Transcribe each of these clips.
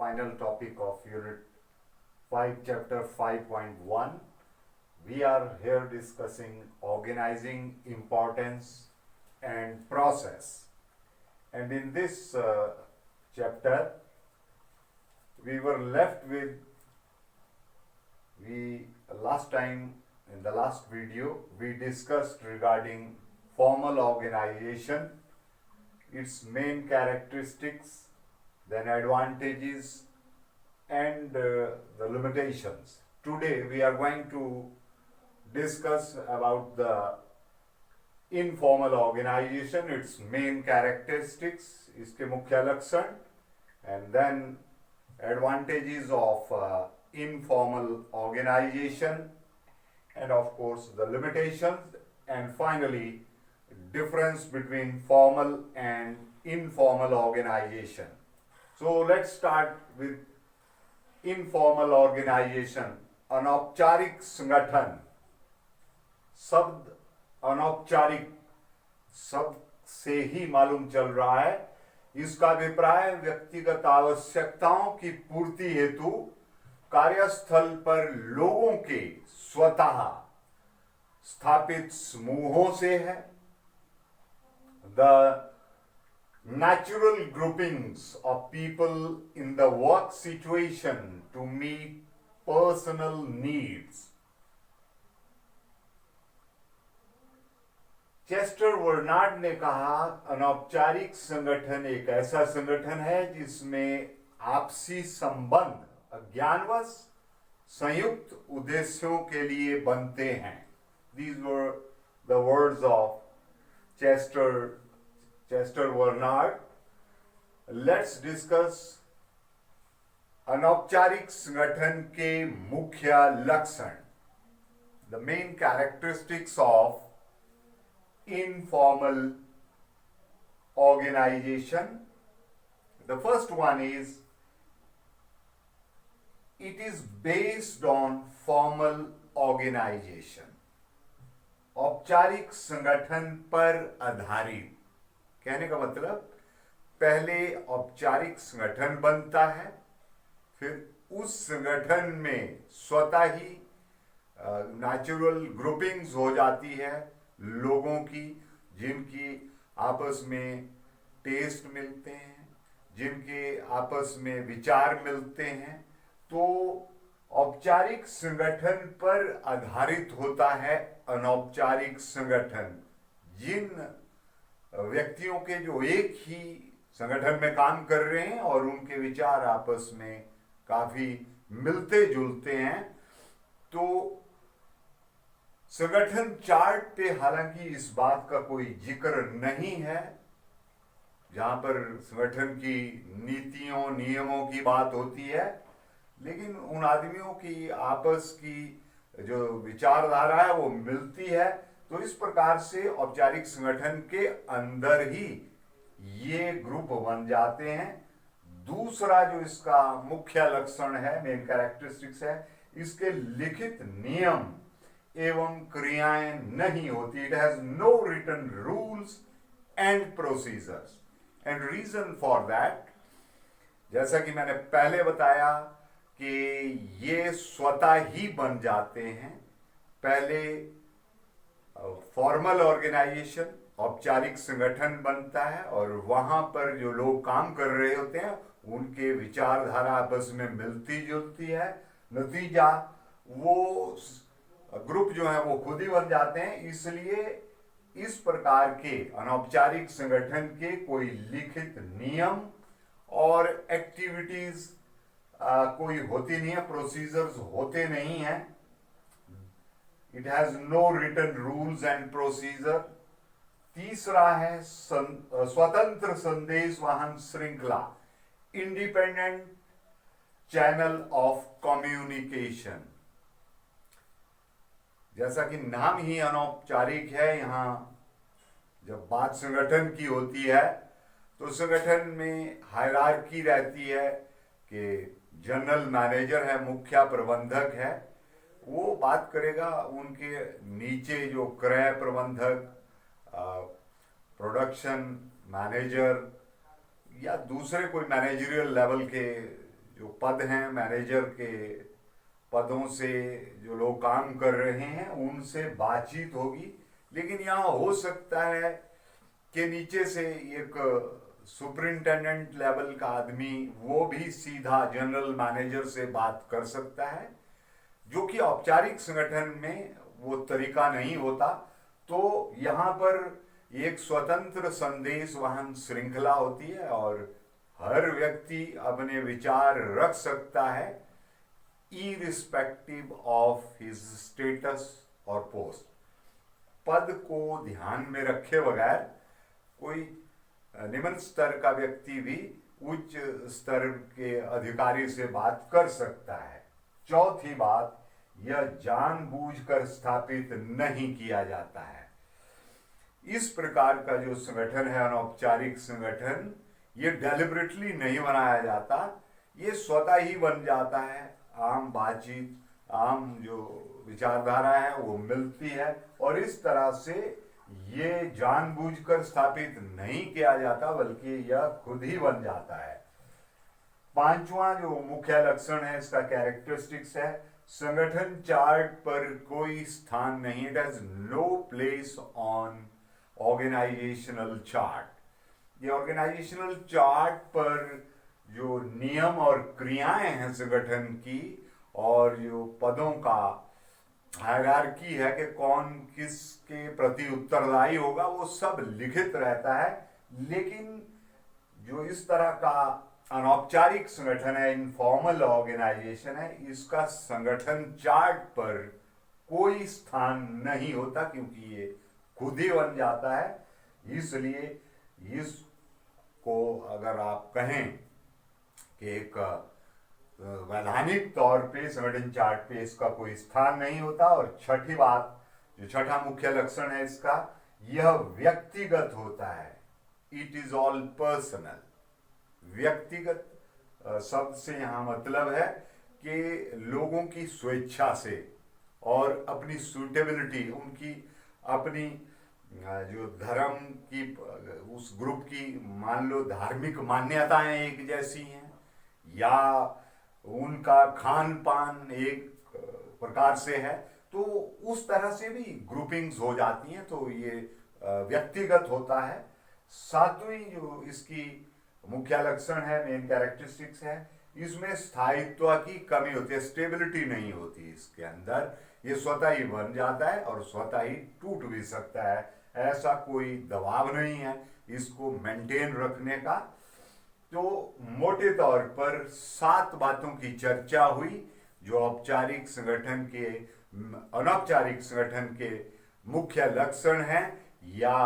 final topic of Unit 5, Chapter 5.1. We are here discussing organizing, importance, and process. And in this chapter, we were left with, last time in the last video, we discussed regarding formal organization, its main characteristics, then advantages, and the limitations. Today we are going to discuss about the informal organization, its main characteristics, इसके मुख्य लक्षण, and then advantages of informal organization, and of course the limitations, and finally difference between formal and informal organization. So let's start with informal organization. अनौपचारिक संगठन, शब्द अनौपचारिक शब्द से ही मालूम चल रहा है। इसका अभिप्राय व्यक्तिगत आवश्यकताओं की पूर्ति हेतु कार्यस्थल पर लोगों के स्वतः स्थापित समूहों से है। The natural groupings of people in the work situation to meet personal needs. Chester Bernard ने कहा, अनौपचारिक संगठन एक ऐसा संगठन है जिसमें आपसी संबंध अज्ञानवश संयुक्त उद्देश्यों के लिए बनते हैं। These were the words of Chester Bernard. Let's discuss अनौपचारिक संगठन के मुख्य लक्षण, the main characteristics of informal organization. The first one is it is based on formal organization. औपचारिक संगठन पर आधारित, कहने का मतलब पहले औपचारिक संगठन बनता है, फिर उस संगठन में स्वतः ही नेचुरल ग्रुपिंग्स हो जाती है लोगों की, जिनकी आपस में टेस्ट मिलते हैं, जिनके आपस में विचार मिलते हैं। तो औपचारिक संगठन पर आधारित होता है अनौपचारिक संगठन। जिन व्यक्तियों के जो एक ही संगठन में काम कर रहे हैं और उनके विचार आपस में काफी मिलते जुलते हैं। तो संगठन चार्ट पे हालांकि इस बात का कोई जिक्र नहीं है, जहां पर संगठन की नीतियों नियमों की बात होती है, लेकिन उन आदमियों की आपस की जो विचारधारा है वो मिलती है। तो इस प्रकार से औपचारिक संगठन के अंदर ही ये ग्रुप बन जाते हैं। दूसरा जो इसका मुख्य लक्षण है, मेन कैरेक्टरिस्टिक्स है, इसके लिखित नियम एवं क्रियाएं नहीं होती। It has no written rules and procedures, and reason for that, जैसा कि मैंने पहले बताया कि ये स्वतः ही बन जाते हैं। पहले फॉर्मल ऑर्गेनाइजेशन, औपचारिक संगठन बनता है और वहां पर जो लोग काम कर रहे होते हैं उनके विचारधारा आपस में मिलती जुलती है। नतीजा वो ग्रुप जो है वो खुद ही बन जाते हैं। इसलिए इस प्रकार के अनौपचारिक संगठन के कोई लिखित नियम और एक्टिविटीज कोई होती नहीं है, प्रोसीजर्स होते नहीं हैं। It has no written rules and procedure. तीसरा है स्वतंत्र संदेश वाहन श्रृंखला, इंडिपेंडेंट चैनल ऑफ कम्युनिकेशन। जैसा कि नाम ही अनौपचारिक है, यहाँ जब बात संगठन की होती है तो संगठन में हायरार्की रहती है कि जनरल मैनेजर है, मुख्य प्रबंधक है, वो बात करेगा। उनके नीचे जो क्रय प्रबंधक, प्रोडक्शन मैनेजर या दूसरे कोई मैनेजरियल लेवल के जो पद हैं मैनेजर के पदों से जो लोग काम कर रहे हैं उनसे बातचीत होगी, लेकिन यहाँ हो सकता है कि नीचे से एक सुपरिंटेंडेंट लेवल का आदमी वो भी सीधा जनरल मैनेजर से बात कर सकता है, जो कि औपचारिक संगठन में वो तरीका नहीं होता। तो यहाँ पर एक स्वतंत्र संदेश वाहन श्रृंखला होती है और हर व्यक्ति अपने विचार रख सकता है इरिस्पेक्टिव ऑफ हिज स्टेटस और पोस्ट। पद को ध्यान में रखे बगैर कोई निम्न स्तर का व्यक्ति भी उच्च स्तर के अधिकारी से बात कर सकता है। चौथी बात, यह जानबूझकर स्थापित नहीं किया जाता है। इस प्रकार का जो संगठन है अनौपचारिक संगठन, ये डेलिबरेटली नहीं बनाया जाता, ये स्वतः ही बन जाता है। आम बातचीत, आम जो विचारधारा है वो मिलती है और इस तरह से ये जानबूझकर स्थापित नहीं किया जाता, बल्कि यह खुद ही बन जाता है। पांचवा जो मुख्य लक्षण है इसका कैरेक्टरिस्टिक्स है, संगठन चार्ट पर कोई स्थान नहीं, it has no place on organisational chart. ये ऑर्गेनाइजेशनल चार्ट पर जो नियम और क्रियाएं हैं संगठन की और जो पदों का हायरार्की है कि कौन किसके प्रति उत्तरदायी होगा, वो सब लिखित रहता है। लेकिन जो इस तरह का अनौपचारिक संगठन है, इनफॉर्मल ऑर्गेनाइजेशन है, इसका संगठन चार्ट पर कोई स्थान नहीं होता, क्योंकि ये खुद ही बन जाता है। इसलिए इसको अगर आप कहें कि एक वैधानिक तौर पे संगठन चार्ट पे इसका कोई स्थान नहीं होता। और छठी बात, जो छठा मुख्य लक्षण है इसका, यह व्यक्तिगत होता है, इट इज ऑल पर्सनल। व्यक्तिगत शब्द से यहाँ मतलब है कि लोगों की स्वेच्छा से और अपनी सूटेबिलिटी, उनकी अपनी जो धर्म की उस ग्रुप की मान लो धार्मिक मान्यताएं एक जैसी हैं या उनका खान पान एक प्रकार से है, तो उस तरह से भी ग्रुपिंग्स हो जाती हैं, तो ये व्यक्तिगत होता है। सातवीं जो इसकी मुख्य लक्षण है, मेन कैरेक्टरिस्टिक्स है, इसमें स्थायित्व की कमी होती है, स्टेबिलिटी नहीं होती इसके अंदर। ये स्वतः ही बन जाता है और स्वतः ही टूट भी सकता है, ऐसा कोई दबाव नहीं है इसको मेंटेन रखने का। तो मोटे तौर पर 7 बातों की चर्चा हुई जो औपचारिक संगठन के अनौपचारिक संगठन के मुख्य लक्षण हैं या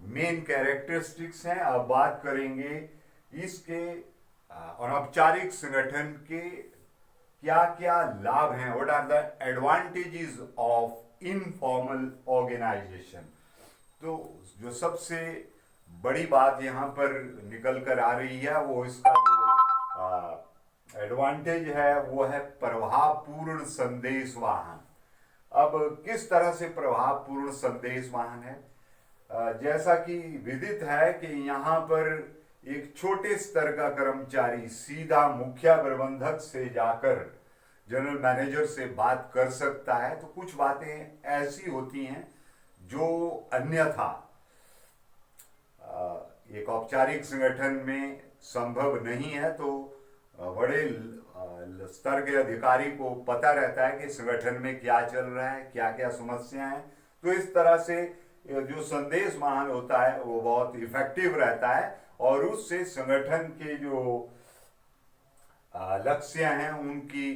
मेन कैरेक्टरिस्टिक्स हैं। अब बात करेंगे इसके अनौपचारिक संगठन के क्या क्या लाभ हैं, what are the advantages of informal organisation. तो जो सबसे बड़ी बात यहाँ पर निकल कर आ रही है वो इसका जो एडवांटेज है वो है प्रभावपूर्ण संदेश वाहन। अब किस तरह से प्रभावपूर्ण संदेश वाहन है, जैसा कि विदित है कि यहाँ पर एक छोटे स्तर का कर्मचारी सीधा मुखिया प्रबंधक से जाकर जनरल मैनेजर से बात कर सकता है। तो कुछ बातें ऐसी होती हैं जो अन्यथा एक औपचारिक संगठन में संभव नहीं है। तो बड़े स्तर के अधिकारी को पता रहता है कि संगठन में क्या चल रहा है, क्या क्या समस्याएं हैं। तो इस तरह से जो संदेश वाहन होता है वो बहुत इफेक्टिव रहता है और उससे संगठन के जो लक्ष्य हैं उनकी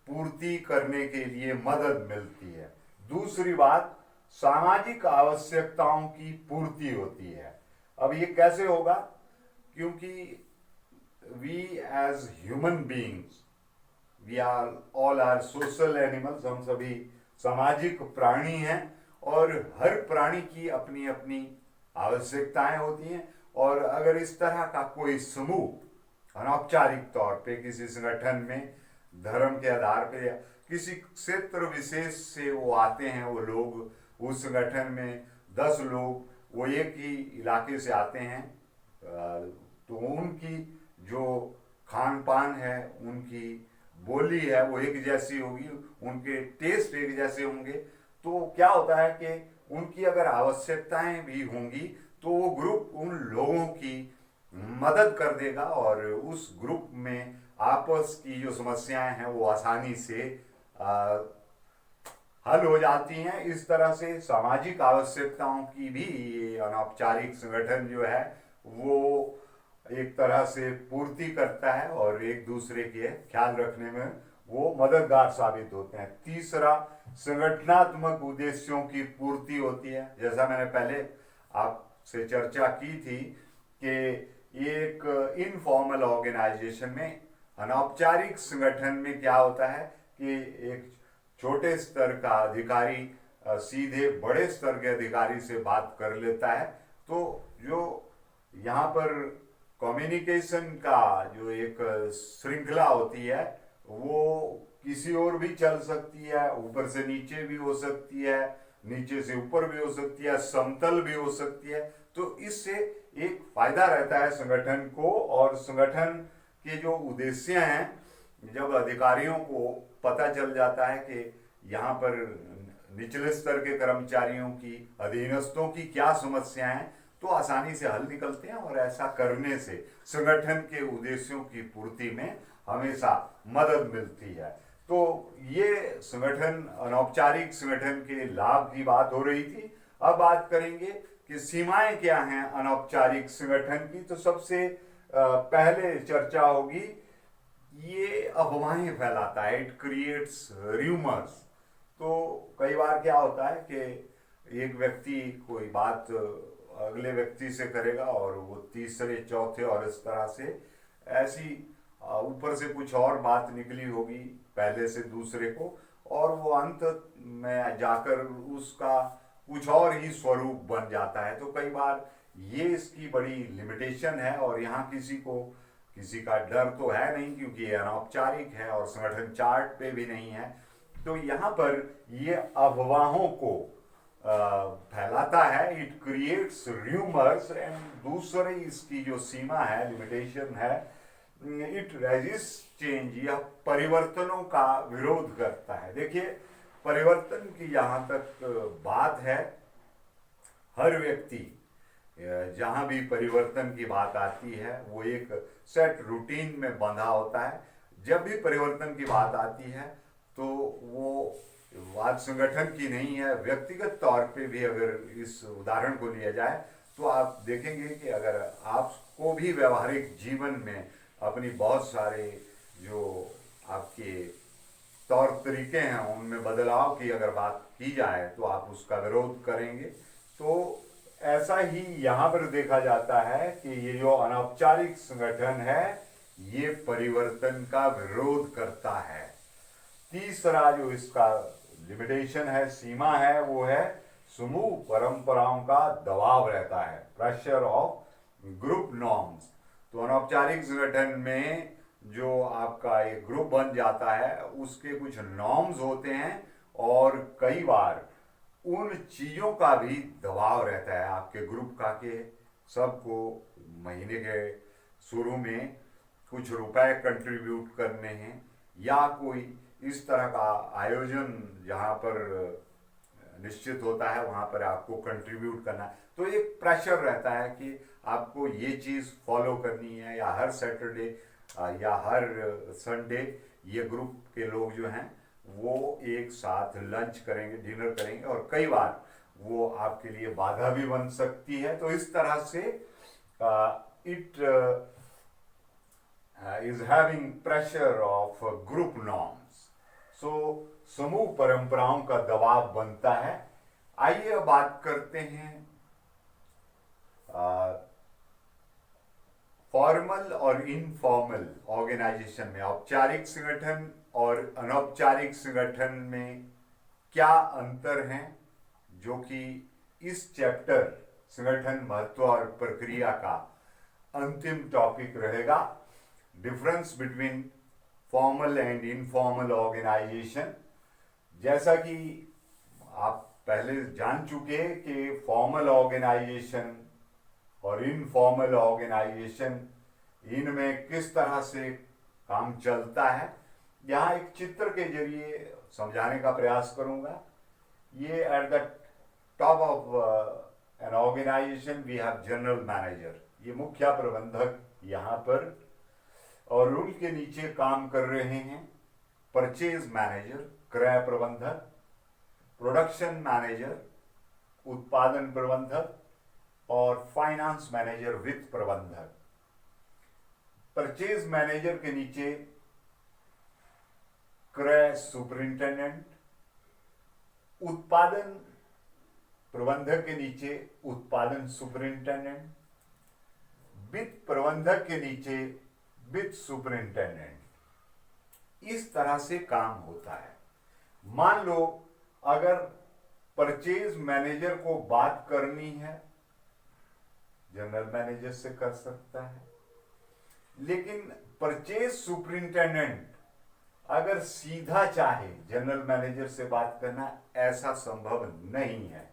पूर्ति करने के लिए मदद मिलती है। दूसरी बात, सामाजिक आवश्यकताओं की पूर्ति होती है। अब ये कैसे होगा, क्योंकि we as human beings, we are all are social animals, हम सभी सामाजिक प्राणी हैं और हर प्राणी की अपनी अपनी आवश्यकताएं होती हैं। और अगर इस तरह का कोई समूह अनौपचारिक तौर पे किसी संगठन में धर्म के आधार पे या किसी क्षेत्र विशेष से वो आते हैं, वो लोग उस संगठन में 10 लोग वो एक ही इलाके से आते हैं, तो उनकी जो खान पान है, उनकी बोली है वो एक जैसी होगी, उनके टेस्ट एक जैसे होंगे, तो क्या होता है कि उनकी अगर आवश्यकताएं भी होंगी तो वो ग्रुप उन लोगों की मदद कर देगा और उस ग्रुप में आपस की जो समस्याएं हैं वो आसानी से आ, हल हो जाती हैं। इस तरह से सामाजिक आवश्यकताओं की भी ये अनौपचारिक संगठन जो है वो एक तरह से पूर्ति करता है और एक दूसरे के ख्याल रखने में वो मददगार साबित होते हैं। तीसरा, संगठनात्मक उद्देश्यों की पूर्ति होती है। जैसा मैंने पहले आपसे चर्चा की थी कि एक इनफॉर्मल ऑर्गेनाइजेशन में, अनौपचारिक संगठन में क्या होता है कि एक छोटे स्तर का अधिकारी सीधे बड़े स्तर के अधिकारी से बात कर लेता है, तो जो यहाँ पर कम्युनिकेशन का जो एक श्रृंखला होती है वो किसी और भी चल सकती है, ऊपर से नीचे भी हो सकती है, नीचे से ऊपर भी हो सकती है, समतल भी हो सकती है। तो इससे एक फायदा रहता है संगठन को, और संगठन के जो उद्देश्य हैं, जब अधिकारियों को पता चल जाता है कि यहाँ पर निचले स्तर के कर्मचारियों की, अधीनस्थों की क्या समस्याएं हैं, तो आसानी से हल निकलते हैं और ऐसा करने से संगठन के उद्देश्यों की पूर्ति में हमेशा मदद मिलती है। तो ये संगठन, अनौपचारिक संगठन के लाभ की बात हो रही थी। अब बात करेंगे कि सीमाएं क्या हैं अनौपचारिक संगठन की। तो सबसे पहले चर्चा होगी, ये अफवाहें फैलाता है, इट क्रिएट्स र्यूमर्स। तो कई बार क्या होता है कि एक व्यक्ति कोई बात अगले व्यक्ति से करेगा और वो तीसरे चौथे और इस तरह से ऐसी ऊपर से कुछ और बात निकली होगी पहले से दूसरे को, और वो अंत में जाकर उसका कुछ और ही स्वरूप बन जाता है। तो कई बार ये इसकी बड़ी लिमिटेशन है, और यहाँ किसी का डर तो है नहीं क्योंकि ये अनौपचारिक है और संगठन चार्ट पे भी नहीं है। तो यहाँ पर ये अफवाहों को फैलाता है, इट क्रिएट्स र्यूमर्स। एंड दूसरी इसकी जो सीमा है, लिमिटेशन है, इट रेजिस्ट चेंज, यह परिवर्तनों का विरोध करता है। देखिए, परिवर्तन की जहाँ तक बात है, हर व्यक्ति जहाँ भी परिवर्तन की बात आती है वो एक सेट रूटीन में बंधा होता है। जब भी परिवर्तन की बात आती है तो वो बात संगठन की नहीं है, व्यक्तिगत तौर पे भी अगर इस उदाहरण को लिया जाए तो आप देखेंगे कि अगर आपको भी व्यवहारिक जीवन में अपनी बहुत सारे जो आपके तौर तरीके हैं उनमें बदलाव की अगर बात की जाए तो आप उसका विरोध करेंगे। तो ऐसा ही यहाँ पर देखा जाता है कि ये जो अनौपचारिक संगठन है ये परिवर्तन का विरोध करता है। तीसरा जो इसका लिमिटेशन है, सीमा है, वो है समूह परंपराओं का दबाव रहता है, प्रेशर ऑफ ग्रुप नॉर्म्स। तो अनौपचारिक संगठन में जो आपका एक ग्रुप बन जाता है उसके कुछ नॉर्म्स होते हैं, और कई बार उन चीज़ों का भी दबाव रहता है आपके ग्रुप का कि सबको महीने के शुरू में कुछ रुपए कंट्रीब्यूट करने हैं, या कोई इस तरह का आयोजन जहाँ पर निश्चित होता है वहाँ पर आपको कंट्रीब्यूट करना है। तो एक प्रेशर रहता है कि आपको ये चीज़ फॉलो करनी है, या हर सैटरडे या हर संडे ये ग्रुप के लोग जो हैं वो एक साथ लंच करेंगे, डिनर करेंगे, और कई बार वो आपके लिए बाधा भी बन सकती है। तो इस तरह से it is having pressure of group norms. So समूह परंपराओं का दबाव बनता है। आइए बात करते हैं फॉर्मल और इनफॉर्मल ऑर्गेनाइजेशन में, औपचारिक संगठन और अनौपचारिक संगठन में क्या अंतर हैं, जो कि इस चैप्टर संगठन महत्व और प्रक्रिया का अंतिम टॉपिक रहेगा। Difference between formal and informal organisation. जैसा कि आप पहले जान चुके कि फॉर्मल ऑर्गेनाइजेशन और इनफॉर्मल ऑर्गेनाइजेशन इनमें किस तरह से काम चलता है, यहाँ एक चित्र के जरिए समझाने का प्रयास करूंगा। ये at the top of an organisation we have general manager, ये मुख्य प्रबंधक यहाँ पर, और उनके नीचे काम कर रहे हैं परचेज मैनेजर क्रय प्रबंधक, प्रोडक्शन मैनेजर उत्पादन प्रबंधक, और फाइनेंस मैनेजर वित्त प्रबंधक। परचेज मैनेजर के नीचे क्रय सुपरिंटेंडेंट, उत्पादन प्रबंधक के नीचे उत्पादन सुपरिंटेंडेंट, वित्त प्रबंधक के नीचे वित्त सुपरिंटेंडेंट। इस तरह से काम होता है। मान लो अगर परचेज मैनेजर को बात करनी है, जनरल मैनेजर से कर सकता है, लेकिन परचेज सुपरिंटेंडेंट अगर सीधा चाहे जनरल मैनेजर से बात करना, ऐसा संभव नहीं है।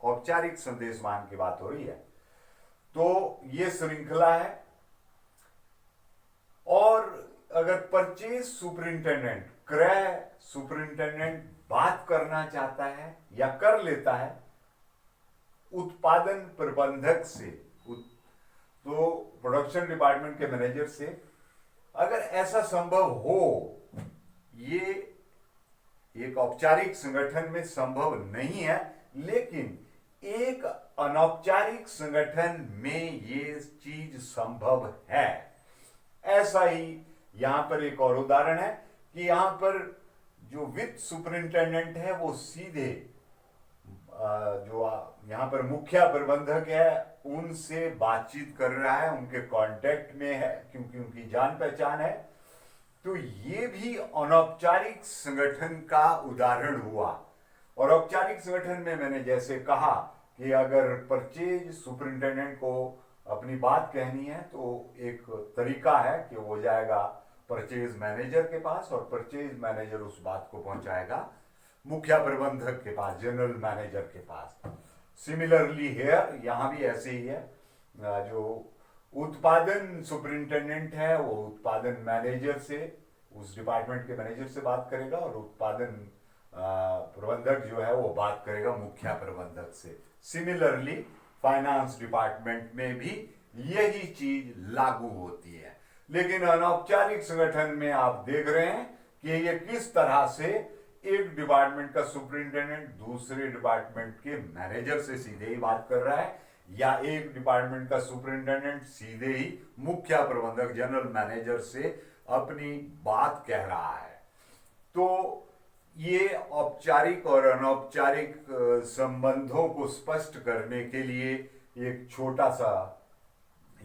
औपचारिक संदेशवाहन की बात हो रही है, तो ये श्रृंखला है। और अगर परचेज सुपरिंटेंडेंट क्रय सुपरिंटेंडेंट बात करना चाहता है या कर लेता है उत्पादन प्रबंधक से, तो प्रोडक्शन डिपार्टमेंट के मैनेजर से, अगर ऐसा संभव हो, ये एक औपचारिक संगठन में संभव नहीं है, लेकिन एक अनौपचारिक संगठन में ये चीज संभव है। ऐसा ही यहां पर एक और उदाहरण है कि यहां पर जो वित्त सुपरिंटेंडेंट है वो सीधे जो यहां पर मुख्य प्रबंधक है उनसे बातचीत कर रहा है, उनके कांटेक्ट में है, क्योंकि उनकी जान पहचान है। तो ये भी अनौपचारिक संगठन का उदाहरण हुआ। और औपचारिक संगठन में मैंने जैसे कहा कि अगर परचेज सुपरिंटेंडेंट को अपनी बात कहनी है तो एक तरीका है कि वो जाएगा परचेज मैनेजर के पास, और परचेज मैनेजर उस बात को पहुंचाएगा मुख्य प्रबंधक के पास, जनरल मैनेजर के पास। सिमिलरली हेयर, यहां भी ऐसे ही है। जो उत्पादन सुपरिंटेंडेंट है वो उत्पादन मैनेजर से, उस डिपार्टमेंट के मैनेजर से बात करेगा, और उत्पादन प्रबंधक जो है वो बात करेगा मुख्य प्रबंधक से। सिमिलरली फाइनेंस डिपार्टमेंट में भी यही चीज लागू होती है। लेकिन अनौपचारिक संगठन में आप देख रहे हैं कि ये किस तरह से एक डिपार्टमेंट का सुपरिंटेंडेंट दूसरे डिपार्टमेंट के मैनेजर से सीधे ही बात कर रहा है, या एक डिपार्टमेंट का सुपरिंटेंडेंट सीधे ही मुख्य प्रबंधक जनरल मैनेजर से अपनी बात कह रहा है। तो ये औपचारिक और अनौपचारिक संबंधों को स्पष्ट करने के लिए एक छोटा सा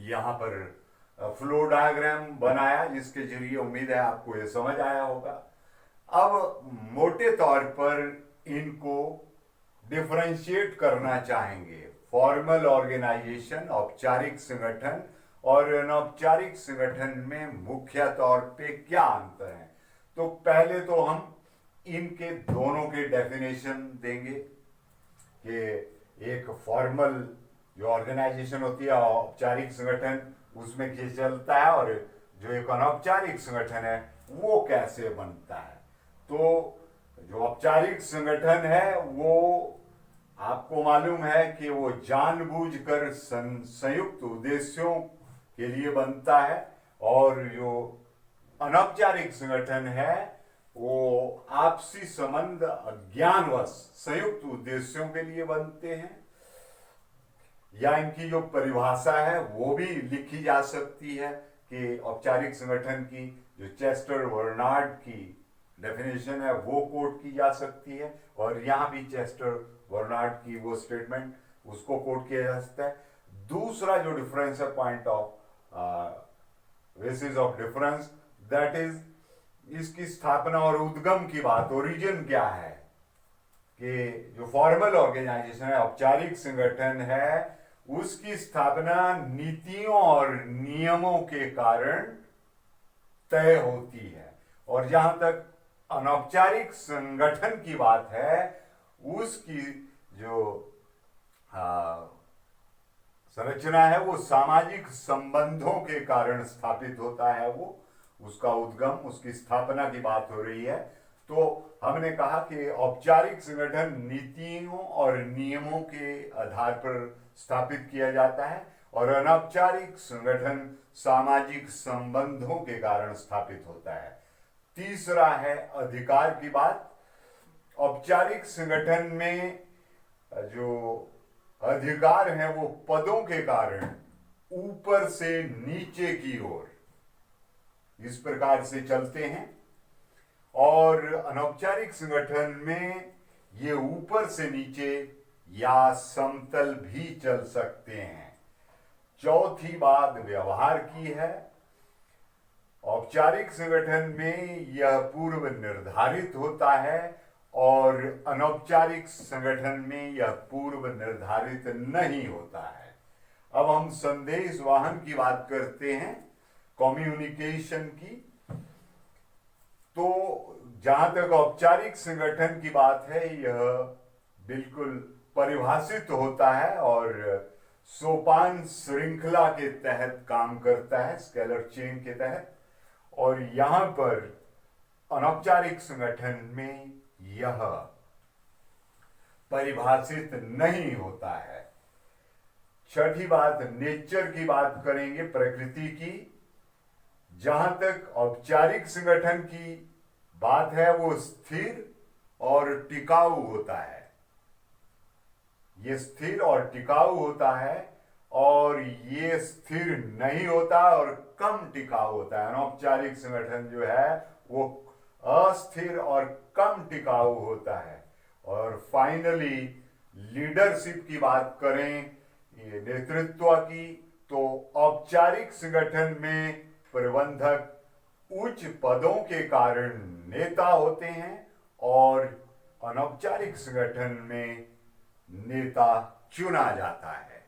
यहां पर फ्लो डायग्राम बनाया, जिसके जरिए उम्मीद है आपको ये समझ आया होगा। अब मोटे तौर पर इनको डिफरेंशिएट करना चाहेंगे, फॉर्मल ऑर्गेनाइजेशन औपचारिक संगठन और अनौपचारिक संगठन में मुख्य तौर पे क्या अंतर है। तो पहले तो हम इनके दोनों के डेफिनेशन देंगे कि एक फॉर्मल जो ऑर्गेनाइजेशन होती है औपचारिक संगठन उसमें क्या चलता है, और जो एक अनौपचारिक संगठन है वो कैसे बनता है। तो जो औपचारिक संगठन है वो आपको मालूम है कि वो जानबूझकर संयुक्त उद्देश्यों के लिए बनता है, और जो अनौपचारिक संगठन है वो आपसी संबंध अज्ञानवश संयुक्त उद्देश्यों के लिए बनते हैं। या इनकी जो परिभाषा है वो भी लिखी जा सकती है कि औपचारिक संगठन की जो चेस्टर बर्नार्ड की डेफिनेशन है वो कोट की जा सकती है, और यहाँ भी चेस्टर बर्नार्ड की वो स्टेटमेंट उसको कोट किया जा सकता है। दूसरा जो डिफरेंस है, point of basis of difference, that is इसकी स्थापना और उद्गम की बात, ओरिजिन क्या है, कि जो फॉर्मल ऑर्गेनाइजेशन है औपचारिक संगठन है उसकी स्थापना नीतियों और नियमों के कारण तय होती है, और जहां तक अनौपचारिक संगठन की बात है उसकी जो संरचना है वो सामाजिक संबंधों के कारण स्थापित होता है, वो उसका उद्गम, उसकी स्थापना की बात हो रही है। तो हमने कहा कि औपचारिक संगठन नीतियों और नियमों के आधार पर स्थापित किया जाता है और अनौपचारिक संगठन सामाजिक संबंधों के कारण स्थापित होता है। तीसरा है अधिकार की बात। औपचारिक संगठन में जो अधिकार हैं वो पदों के कारण ऊपर से नीचे की ओर इस प्रकार से चलते हैं, और अनौपचारिक संगठन में ये ऊपर से नीचे या समतल भी चल सकते हैं। चौथी बात व्यवहार की है। औपचारिक संगठन में यह पूर्व निर्धारित होता है और अनौपचारिक संगठन में यह पूर्व निर्धारित नहीं होता है। अब हम संदेश वाहन की बात करते हैं, कम्युनिकेशन की। तो जहां तक औपचारिक संगठन की बात है, यह बिल्कुल परिभाषित होता है और सोपान श्रृंखला के तहत काम करता है, स्केलर चेन के तहत। और यहां पर अनौपचारिक संगठन में यह परिभाषित नहीं होता है। छठी बात नेचर की बात करेंगे, प्रकृति की। जहां तक औपचारिक संगठन की बात है वो स्थिर और टिकाऊ होता है, ये स्थिर और टिकाऊ होता है, और ये स्थिर नहीं होता और कम टिकाऊ होता है। अनौपचारिक संगठन जो है वो अस्थिर और कम टिकाऊ होता है। और फाइनली लीडरशिप की बात करें, ये नेतृत्व की, तो औपचारिक संगठन में प्रबंधक उच्च पदों के कारण नेता होते हैं और अनौपचारिक संगठन में नेता चुना जाता है।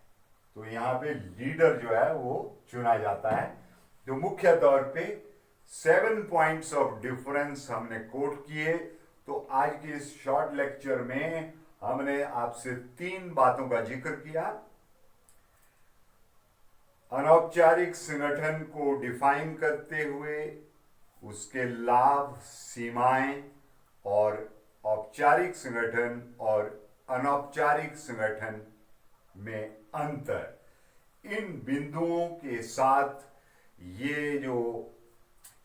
तो यहाँ पे लीडर जो है वो चुना जाता है। तो मुख्य तौर पे 7 पॉइंट्स ऑफ डिफरेंस हमने कोट किए। तो आज के इस शॉर्ट लेक्चर में हमने आपसे 3 बातों का जिक्र किया। अनौपचारिक संगठन को डिफाइन करते हुए उसके लाभ, सीमाएं और औपचारिक संगठन और अनौपचारिक संगठन में अंतर, इन बिंदुओं के साथ ये जो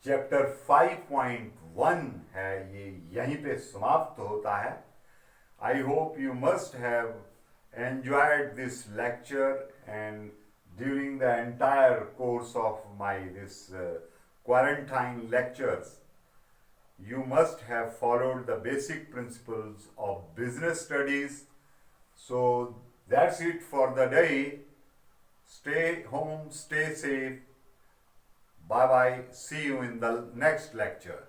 चैप्टर 5.1 है ये यहीं पे समाप्त होता है। I hope you must have enjoyed this lecture, and during the entire course of my this quarantine lectures you must have followed the basic principles of business studies. So that's it for the day. Stay home, stay safe. Bye bye. See you in the next lecture.